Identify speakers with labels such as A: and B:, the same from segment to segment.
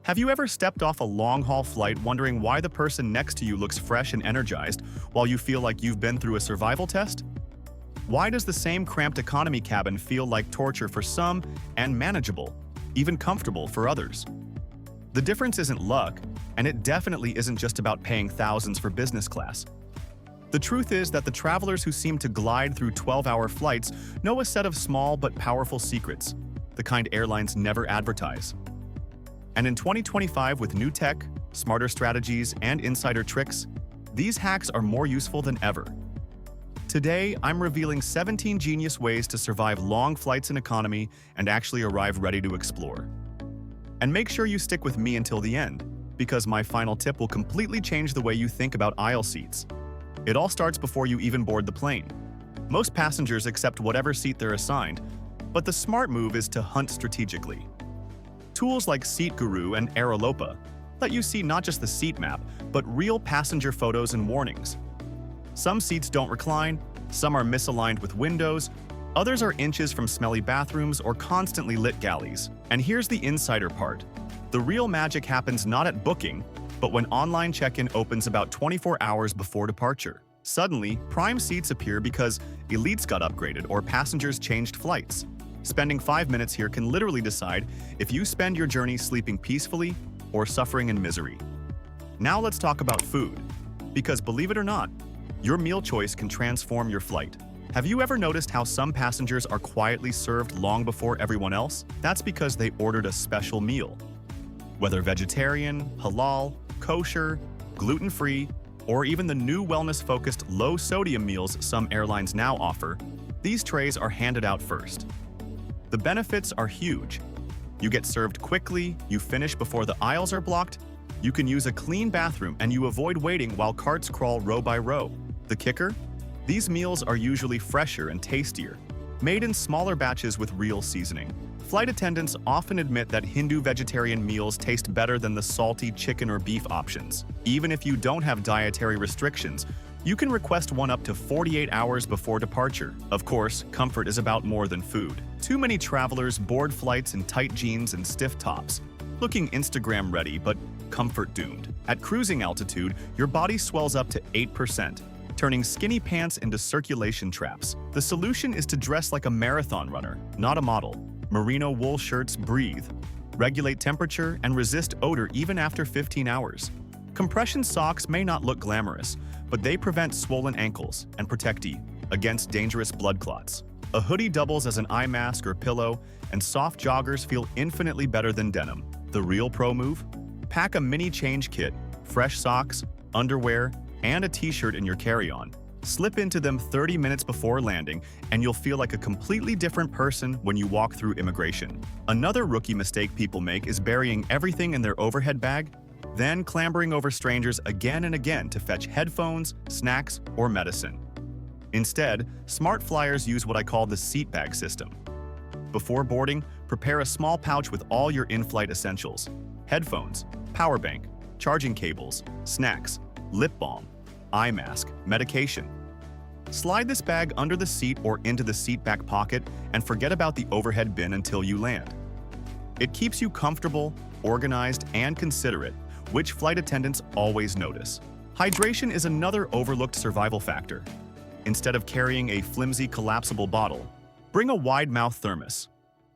A: Have you ever stepped off a long-haul flight wondering why the person next to you looks fresh and energized while you feel like you've been through a survival test? Why does the same cramped economy cabin feel like torture for some and manageable, even comfortable for others? The difference isn't luck, and it definitely isn't just about paying thousands for business class. The truth is that the travelers who seem to glide through 12-hour flights know a set of small but powerful secrets, the kind airlines never advertise. And in 2025, with new tech, smarter strategies, and insider tricks, these hacks are more useful than ever. Today, I'm revealing 17 genius ways to survive long flights in economy and actually arrive ready to explore. And make sure you stick with me until the end, because my final tip will completely change the way you think about aisle seats. It all starts before you even board the plane. Most passengers accept whatever seat they're assigned, but the smart move is to hunt strategically. Tools like Seat Guru and Aerolopa let you see not just the seat map, but real passenger photos and warnings. Some seats don't recline, some are misaligned with windows, others are inches from smelly bathrooms or constantly lit galleys. And here's the insider part. The real magic happens not at booking, but when online check-in opens about 24 hours before departure. Suddenly, prime seats appear because elites got upgraded or passengers changed flights. Spending 5 minutes here can literally decide if you spend your journey sleeping peacefully or suffering in misery. Now let's talk about food, because believe it or not, your meal choice can transform your flight. Have you ever noticed how some passengers are quietly served long before everyone else? That's because they ordered a special meal. Whether vegetarian, halal, kosher, gluten-free, or even the new wellness-focused low-sodium meals some airlines now offer, these trays are handed out first. The benefits are huge. You get served quickly, you finish before the aisles are blocked, you can use a clean bathroom, and you avoid waiting while carts crawl row by row. The kicker? These meals are usually fresher and tastier, made in smaller batches with real seasoning. Flight attendants often admit that Hindu vegetarian meals taste better than the salty chicken or beef options. Even if you don't have dietary restrictions, you can request one up to 48 hours before departure. Of course, comfort is about more than food. Too many travelers board flights in tight jeans and stiff tops, looking Instagram ready but comfort doomed. At cruising altitude, your body swells up to 8%, turning skinny pants into circulation traps. The solution is to dress like a marathon runner, not a model. Merino wool shirts breathe, regulate temperature, and resist odor even after 15 hours. Compression socks may not look glamorous, but they prevent swollen ankles and protect you against dangerous blood clots. A hoodie doubles as an eye mask or pillow, and soft joggers feel infinitely better than denim. The real pro move? Pack a mini change kit, fresh socks, underwear, and a t-shirt in your carry-on. Slip into them 30 minutes before landing, and you'll feel like a completely different person when you walk through immigration. Another rookie mistake people make is burying everything in their overhead bag, then clambering over strangers again and again to fetch headphones, snacks, or medicine. Instead, smart flyers use what I call the seat bag system. Before boarding, prepare a small pouch with all your in-flight essentials: headphones, power bank, charging cables, snacks, lip balm, eye mask, medication. Slide this bag under the seat or into the seat back pocket and forget about the overhead bin until you land. It keeps you comfortable, organized, and considerate, which flight attendants always notice. Hydration is another overlooked survival factor. Instead of carrying a flimsy, collapsible bottle, bring a wide-mouth thermos.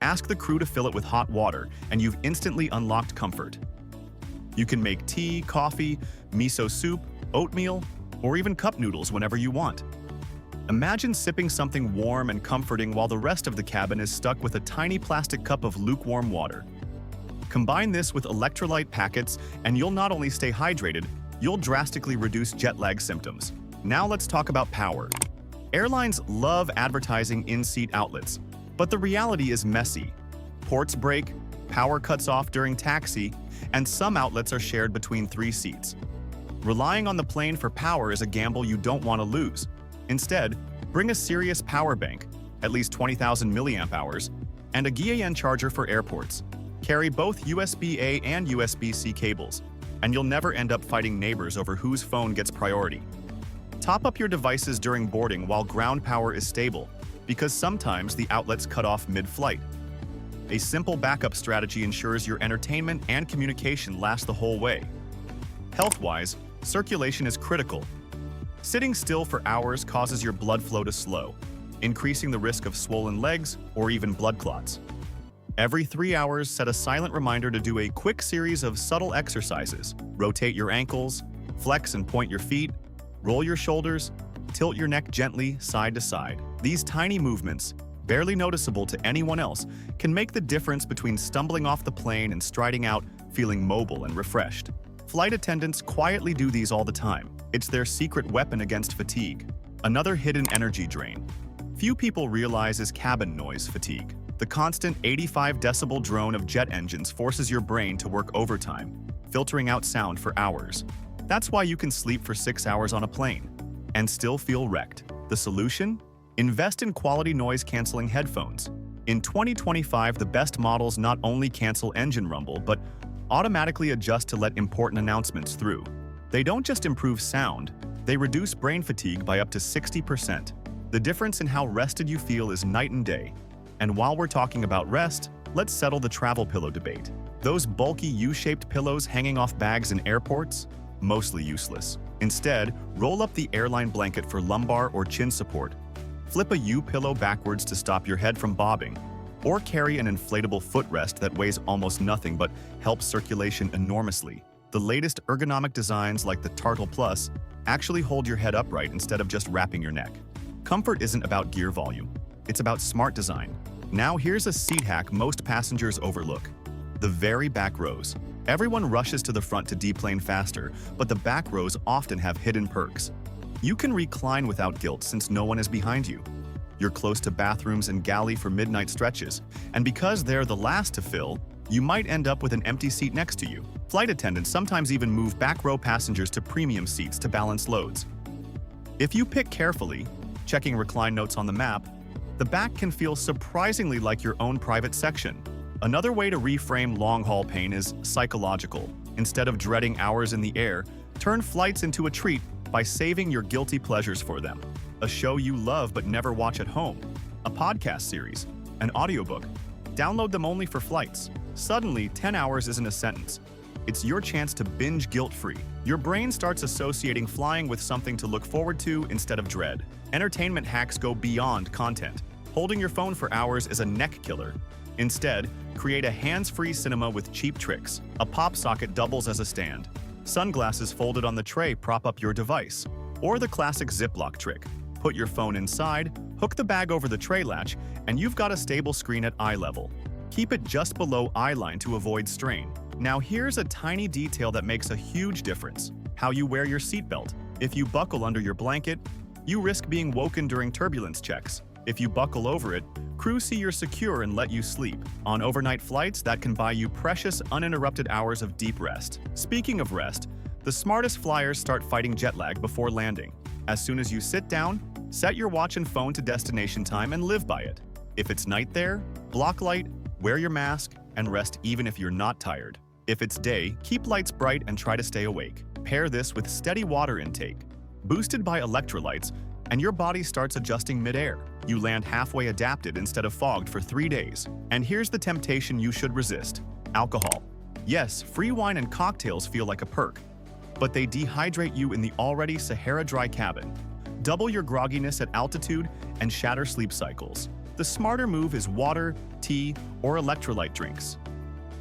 A: Ask the crew to fill it with hot water, and you've instantly unlocked comfort. You can make tea, coffee, miso soup, oatmeal, or even cup noodles whenever you want. Imagine sipping something warm and comforting while the rest of the cabin is stuck with a tiny plastic cup of lukewarm water. Combine this with electrolyte packets, and you'll not only stay hydrated, you'll drastically reduce jet lag symptoms. Now let's talk about power. Airlines love advertising in-seat outlets, but the reality is messy. Ports break, power cuts off during taxi, and some outlets are shared between 3 seats. Relying on the plane for power is a gamble you don't want to lose. Instead, bring a serious power bank, at least 20,000 milliamp hours, and a GAN charger for airports. Carry both USB-A and USB-C cables, and you'll never end up fighting neighbors over whose phone gets priority. Top up your devices during boarding while ground power is stable, because sometimes the outlets cut off mid-flight. A simple backup strategy ensures your entertainment and communication last the whole way. Health-wise, circulation is critical. Sitting still for hours causes your blood flow to slow, increasing the risk of swollen legs or even blood clots. Every 3 hours, set a silent reminder to do a quick series of subtle exercises. Rotate your ankles, flex and point your feet, roll your shoulders, tilt your neck gently side to side. These tiny movements, barely noticeable to anyone else, can make the difference between stumbling off the plane and striding out feeling mobile and refreshed. Flight attendants quietly do these all the time. It's their secret weapon against fatigue. Another hidden energy drain few people realize is cabin noise fatigue. The constant 85 decibel drone of jet engines forces your brain to work overtime, filtering out sound for hours. That's why you can sleep for 6 hours on a plane and still feel wrecked. The solution? Invest in quality noise-canceling headphones. In 2025, the best models not only cancel engine rumble, but automatically adjust to let important announcements through. They don't just improve sound, they reduce brain fatigue by up to 60%. The difference in how rested you feel is night and day. And while we're talking about rest, let's settle the travel pillow debate. Those bulky U-shaped pillows hanging off bags in airports? Mostly useless. Instead, roll up the airline blanket for lumbar or chin support. Flip a U-pillow backwards to stop your head from bobbing. Or carry an inflatable footrest that weighs almost nothing but helps circulation enormously. The latest ergonomic designs like the Turtle Plus actually hold your head upright instead of just wrapping your neck. Comfort isn't about gear volume. It's about smart design. Now here's a seat hack most passengers overlook. The very back rows. Everyone rushes to the front to deplane faster, but the back rows often have hidden perks. You can recline without guilt since no one is behind you. You're close to bathrooms and galley for midnight stretches, and because they're the last to fill, you might end up with an empty seat next to you. Flight attendants sometimes even move back row passengers to premium seats to balance loads. If you pick carefully, checking recline notes on the map, the back can feel surprisingly like your own private section. Another way to reframe long-haul pain is psychological. Instead of dreading hours in the air, turn flights into a treat by saving your guilty pleasures for them. A show you love but never watch at home, a podcast series, an audiobook. Download them only for flights. Suddenly, 10 hours isn't a sentence. It's your chance to binge guilt-free. Your brain starts associating flying with something to look forward to instead of dread. Entertainment hacks go beyond content. Holding your phone for hours is a neck killer. Instead, create a hands-free cinema with cheap tricks. A pop socket doubles as a stand. Sunglasses folded on the tray prop up your device. Or the classic Ziploc trick. Put your phone inside, hook the bag over the tray latch, and you've got a stable screen at eye level. Keep it just below eye line to avoid strain. Now here's a tiny detail that makes a huge difference. How you wear your seatbelt. If you buckle under your blanket, you risk being woken during turbulence checks. If you buckle over it, crews see you're secure and let you sleep. On overnight flights, that can buy you precious, uninterrupted hours of deep rest. Speaking of rest, the smartest flyers start fighting jet lag before landing. As soon as you sit down, set your watch and phone to destination time and live by it. If it's night there, block light, wear your mask, and rest even if you're not tired. If it's day, keep lights bright and try to stay awake. Pair this with steady water intake, boosted by electrolytes, and your body starts adjusting mid-air. You land halfway adapted instead of fogged for 3 days. And here's the temptation you should resist: alcohol. Yes, free wine and cocktails feel like a perk, but they dehydrate you in the already Sahara-dry cabin, double your grogginess at altitude, and shatter sleep cycles. The smarter move is water, tea, or electrolyte drinks.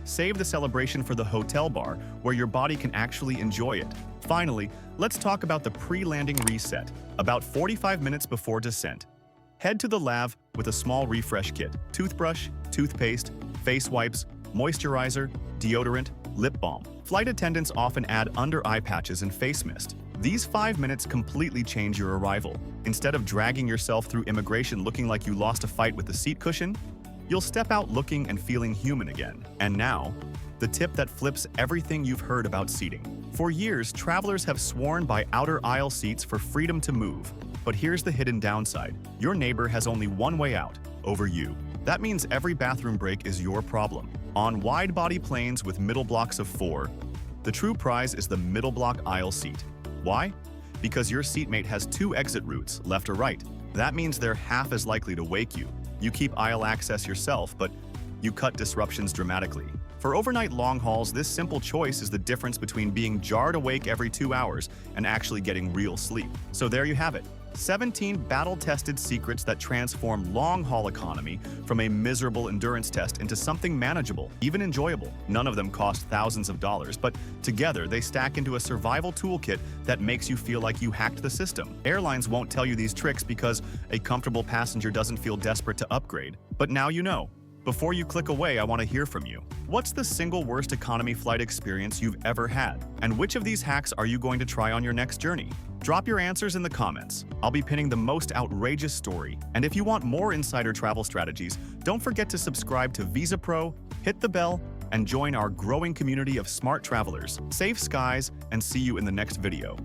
A: Save the celebration for the hotel bar, where your body can actually enjoy it. Finally, let's talk about the pre-landing reset. About 45 minutes before descent, head to the lav with a small refresh kit: toothbrush, toothpaste, face wipes, moisturizer, deodorant, lip balm. Flight attendants often add under-eye patches and face mist. These 5 minutes completely change your arrival. Instead of dragging yourself through immigration looking like you lost a fight with the seat cushion, you'll step out looking and feeling human again. And now, the tip that flips everything you've heard about seating. For years, travelers have sworn by outer aisle seats for freedom to move. But here's the hidden downside: your neighbor has only one way out, over you. That means every bathroom break is your problem. On wide-body planes with middle blocks of 4, the true prize is the middle block aisle seat. Why? Because your seatmate has 2 exit routes, left or right. That means they're half as likely to wake you. You keep aisle access yourself, but you cut disruptions dramatically. For overnight long hauls, this simple choice is the difference between being jarred awake every 2 hours and actually getting real sleep. So there you have it. 17 battle-tested secrets that transform long-haul economy from a miserable endurance test into something manageable, even enjoyable. None of them cost thousands of dollars, but together they stack into a survival toolkit that makes you feel like you hacked the system. Airlines won't tell you these tricks because a comfortable passenger doesn't feel desperate to upgrade. But now you know. Before you click away, I want to hear from you. What's the single worst economy flight experience you've ever had? And which of these hacks are you going to try on your next journey? Drop your answers in the comments. I'll be pinning the most outrageous story. And if you want more insider travel strategies, don't forget to subscribe to Visa Pro, hit the bell, and join our growing community of smart travelers. Safe skies, and see you in the next video.